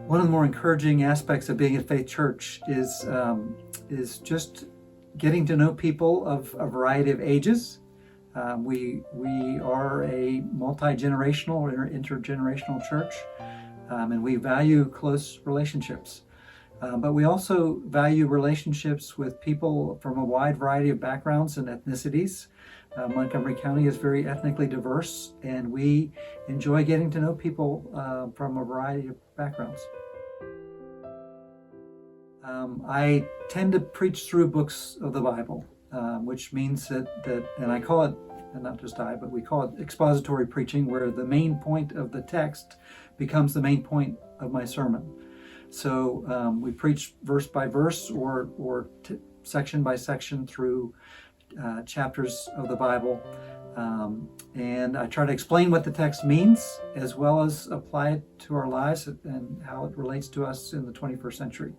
One of the more encouraging aspects of being at Faith Church is just getting to know people of a variety of ages. We are a multi-generational or intergenerational church, and we value close relationships. But we also value relationships with people from a wide variety of backgrounds and ethnicities. Montgomery County is very ethnically diverse, and we enjoy getting to know people from a variety of backgrounds. I tend to preach through books of the Bible, which means that, and I call it, and not just I, but we call it expository preaching, where the main point of the text becomes the main point of my sermon. So we preach verse by verse or section by section through chapters of the Bible. And I try to explain what the text means, as well as apply it to our lives and how it relates to us in the 21st century.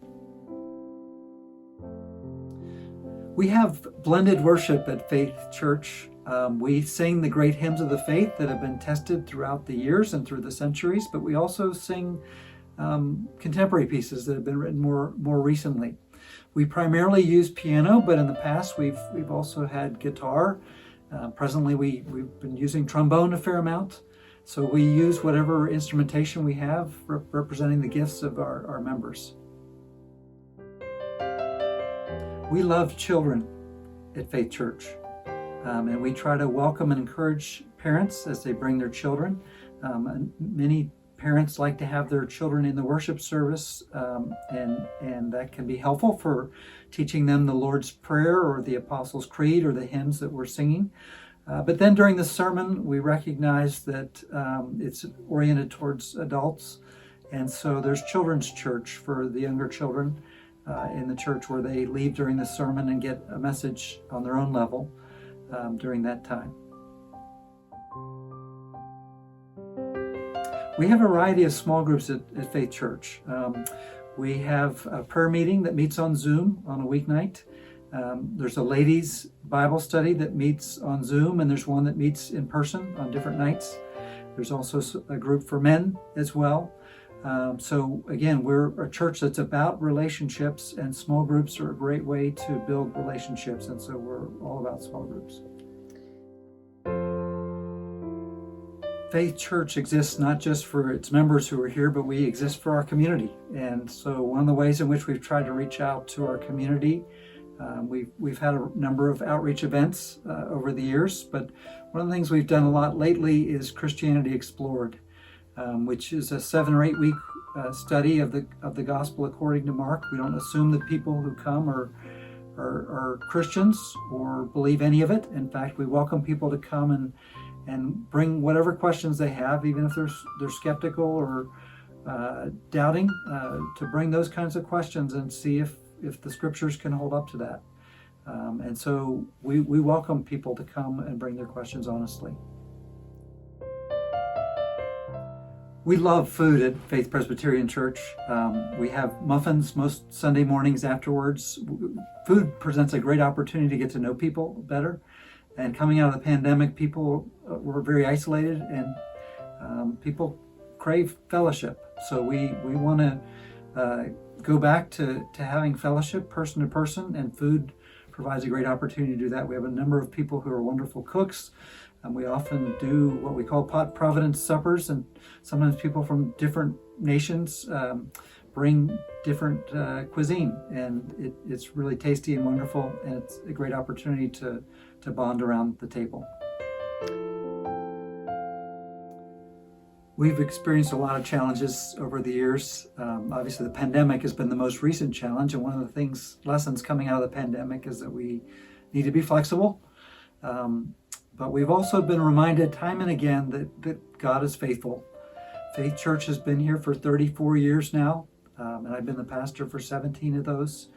We have blended worship at Faith Church. We sing the great hymns of the faith that have been tested throughout the years and through the centuries, but we also sing contemporary pieces that have been written more recently. We primarily use piano, but in the past we've also had guitar. Presently we've been using trombone a fair amount. So we use whatever instrumentation we have representing the gifts of our members. We love children at Faith Church, and we try to welcome and encourage parents as they bring their children. And many parents like to have their children in the worship service, and that can be helpful for teaching them the Lord's Prayer or the Apostles' Creed or the hymns that we're singing. But then during the sermon, we recognize that it's oriented towards adults, and so there's children's church for the younger children in the church, where they leave during the sermon and get a message on their own level during that time. We have a variety of small groups at Faith Church. We have a prayer meeting that meets on Zoom on a weeknight. There's a ladies' Bible study that meets on Zoom, and there's one that meets in person on different nights. There's also a group for men as well. So again, we're a church that's about relationships, and small groups are a great way to build relationships, and so we're all about small groups. Faith Church exists not just for its members who are here, but we exist for our community. And so one of the ways in which we've tried to reach out to our community, we've had a number of outreach events over the years, but one of the things we've done a lot lately is Christianity Explored, which is a 7 or 8 week study of the gospel according to Mark. We don't assume that people who come are Christians or believe any of it. In fact, we welcome people to come and bring whatever questions they have, even if they're skeptical or doubting, to bring those kinds of questions and see if the scriptures can hold up to that. And so we welcome people to come and bring their questions honestly. We love food at Faith Presbyterian Church. We have muffins most Sunday mornings afterwards. Food presents a great opportunity to get to know people better. And coming out of the pandemic, people were very isolated, and people crave fellowship. So we want to go back to having fellowship person to person, and food provides a great opportunity to do that. We have a number of people who are wonderful cooks, and we often do what we call pot providence suppers, and sometimes people from different nations bring different cuisine, and it's really tasty and wonderful, and it's a great opportunity to bond around the table. We've experienced a lot of challenges over the years. Obviously, the pandemic has been the most recent challenge, and one of the lessons coming out of the pandemic is that we need to be flexible. But we've also been reminded time and again that God is faithful. Faith Church has been here for 34 years now, and I've been the pastor for 17 of those.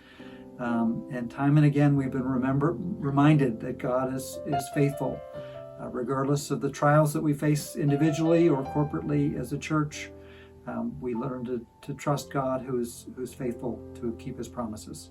And time and again, we've been reminded that God is faithful, regardless of the trials that we face individually or corporately as a church. We learn to trust God who is faithful to keep his promises.